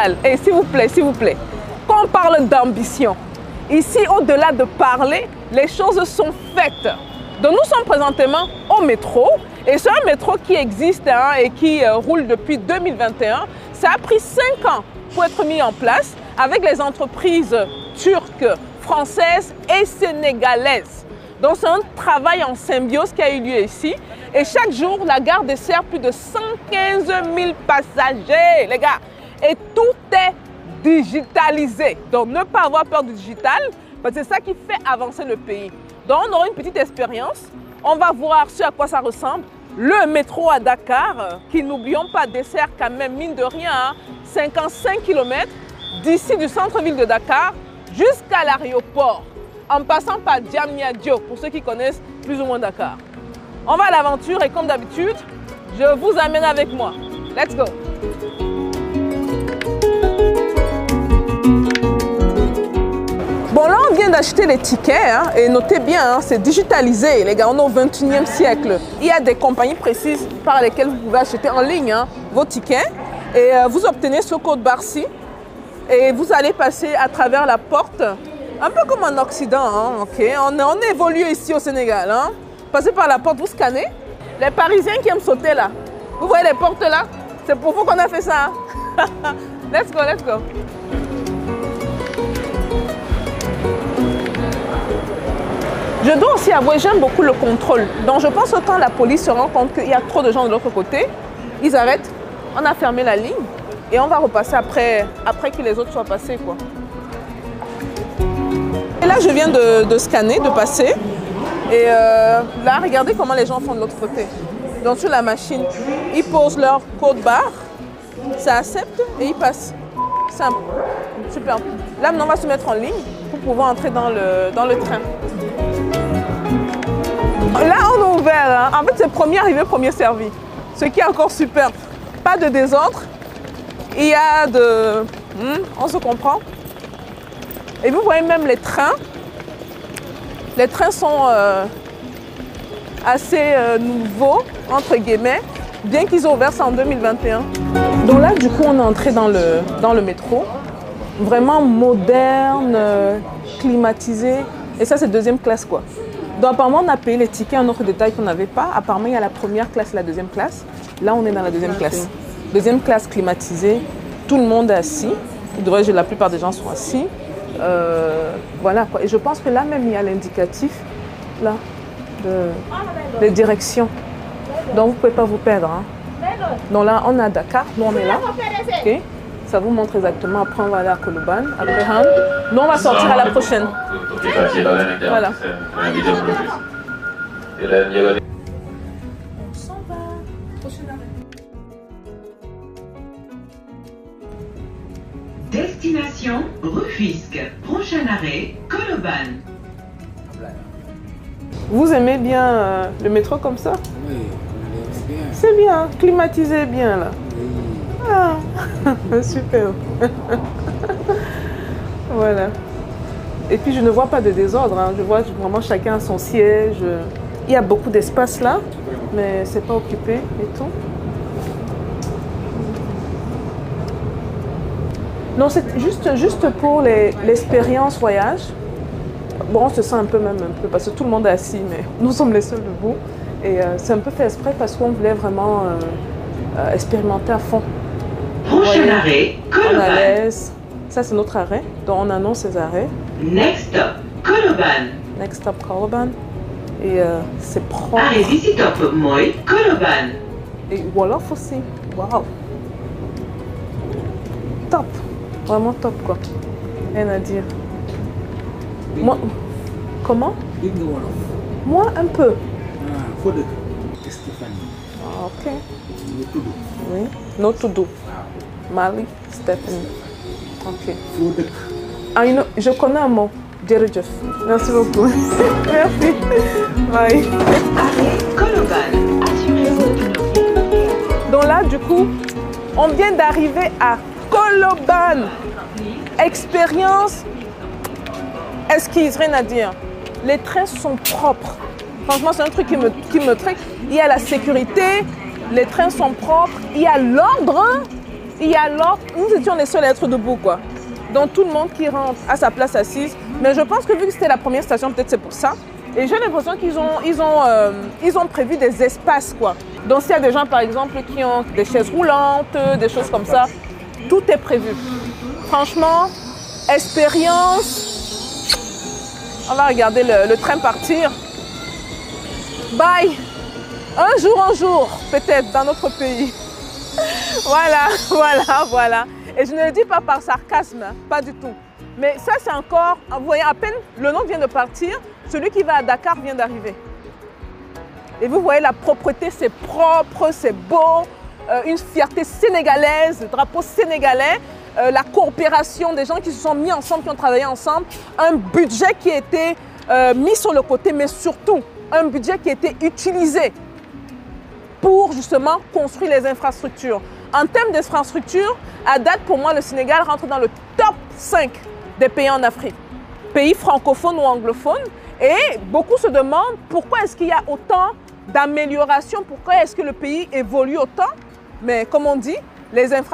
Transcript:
Sénégal, et s'il vous plaît, quand on parle d'ambition, ici, au-delà de parler, les choses sont faites. Donc nous sommes présentement au métro, et c'est un métro qui existe et qui roule depuis 2021. Ça a pris 5 ans pour être mis en place avec les entreprises turques, françaises et sénégalaises. Donc c'est un travail en symbiose qui a eu lieu ici. Et chaque jour, la gare dessert plus de 115 000 passagers, les gars. Et tout est digitalisé. Donc ne pas avoir peur du digital, parce que c'est ça qui fait avancer le pays. Donc on aura une petite expérience. On va voir ce à quoi ça ressemble. Le métro à Dakar, qui n'oublions pas dessert quand même, mine de rien, 55 km d'ici du centre-ville de Dakar jusqu'à l'aéroport, en passant par Diamniadio, pour ceux qui connaissent plus ou moins Dakar. On va à l'aventure et comme d'habitude, je vous amène avec moi. Let's go! Bon, là, on vient d'acheter les tickets et notez bien, c'est digitalisé, les gars, on est au 21e siècle. Il y a des compagnies précises par lesquelles vous pouvez acheter en ligne vos tickets et vous obtenez ce code barre-ci et vous allez passer à travers la porte, un peu comme en Occident, ok? On évolue ici au Sénégal. Passez par la porte, vous scannez. Les Parisiens qui aiment sauter là, vous voyez les portes là? C'est pour vous qu'on a fait ça. Let's go, let's go. Je dois aussi avouer, j'aime beaucoup le contrôle. Donc je pense que quand la police se rend compte qu'il y a trop de gens de l'autre côté, ils arrêtent, on a fermé la ligne et on va repasser après que les autres soient passés, quoi. Et là je viens de scanner, de passer. Et là, regardez comment les gens font de l'autre côté. Donc sur la machine, ils posent leur code barre, ça accepte et ils passent. Simple, super. Là maintenant on va se mettre en ligne pour pouvoir entrer dans le train. Là, on est ouvert. En fait, c'est premier arrivé, premier servi. Ce qui est encore super. Pas de désordre. Il y a de... on se comprend. Et vous voyez même les trains. Les trains sont assez nouveaux, entre guillemets, bien qu'ils ont ouvert ça en 2021. Donc là, du coup, on est entré dans le métro. Vraiment moderne, climatisé. Et ça, c'est deuxième classe, quoi. Donc apparemment, on a payé les tickets, un autre détail qu'on n'avait pas. Apparemment, il y a la première classe et la deuxième classe. Là, on est dans la deuxième classe. Deuxième classe climatisée, tout le monde est assis. La plupart des gens sont assis. Voilà quoi. Et je pense que là même, il y a l'indicatif là, de direction. Donc, vous ne pouvez pas vous perdre. Donc là, on est à Dakar. Nous, on est là. Okay. Ça vous montre exactement. Après, on va aller à Koloban. Après, nous, on va sortir à la prochaine. Voilà. On s'en va. Prochain arrêt. Destination Rufisque. Prochain arrêt, Koloban. Vous aimez bien le métro comme ça? Oui, bien. C'est bien, climatisé bien là. Oui. Ah, super. Voilà. Et puis je ne vois pas de désordre, je vois vraiment chacun à son siège. Il y a beaucoup d'espace là, mais c'est pas occupé et tout. Non, c'est juste pour l'expérience voyage. Bon, on se sent un peu parce que tout le monde est assis, mais nous sommes les seuls debout. Et c'est un peu fait exprès parce qu'on voulait vraiment expérimenter à fond. Prochain arrêt, On est à Koloban. l'aise. Ça, c'est notre arrêt. Donc, on annonce ces arrêts. Next stop, Koloban. Next stop, Koloban. Et c'est propre. Arrêt d'ici stop, moi, Koloban. Et Wolof aussi. Waouh. Top. Vraiment top, quoi. Rien à dire. Moi, comment? Moi, un peu. Fodé. Stéphanie. Ah, ok. Notudu. Oui. No to do. Mali, Stephanie. Ok. Fodé. Ah, je connais un mot. Djeridjef. Merci beaucoup. Merci. Bye. Arrêt Koloban. Assurez-vous d'une oreille. Donc là, du coup, on vient d'arriver à Koloban. Expérience esquisse, rien à dire. Les trains sont propres. Franchement, c'est un truc qui me traque. Il y a la sécurité, les trains sont propres, il y a l'ordre. il y a l'ordre, nous étions les seuls à être debout, quoi. Donc tout le monde qui rentre à sa place assise. Mais je pense que vu que c'était la première station, peut-être c'est pour ça. Et j'ai l'impression qu'ils ont prévu des espaces, quoi. Donc s'il y a des gens, par exemple, qui ont des chaises roulantes, des choses comme ça, tout est prévu. Franchement, expérience. On va regarder le train partir. Bye. Un jour, peut-être, dans notre pays. Voilà. Et je ne le dis pas par sarcasme, hein, pas du tout. Mais ça, c'est encore, vous voyez, à peine le nom vient de partir, celui qui va à Dakar vient d'arriver. Et vous voyez, la propreté, c'est propre, c'est beau, une fierté sénégalaise, drapeau sénégalais, la coopération des gens qui se sont mis ensemble, qui ont travaillé ensemble, un budget qui a été mis sur le côté, mais surtout, un budget qui a été utilisé pour justement construire les infrastructures. En termes d'infrastructures, à date, pour moi, le Sénégal rentre dans le top 5 des pays en Afrique. Pays francophones ou anglophones. Et beaucoup se demandent pourquoi est-ce qu'il y a autant d'améliorations, pourquoi est-ce que le pays évolue autant. Mais comme on dit, les infrastructures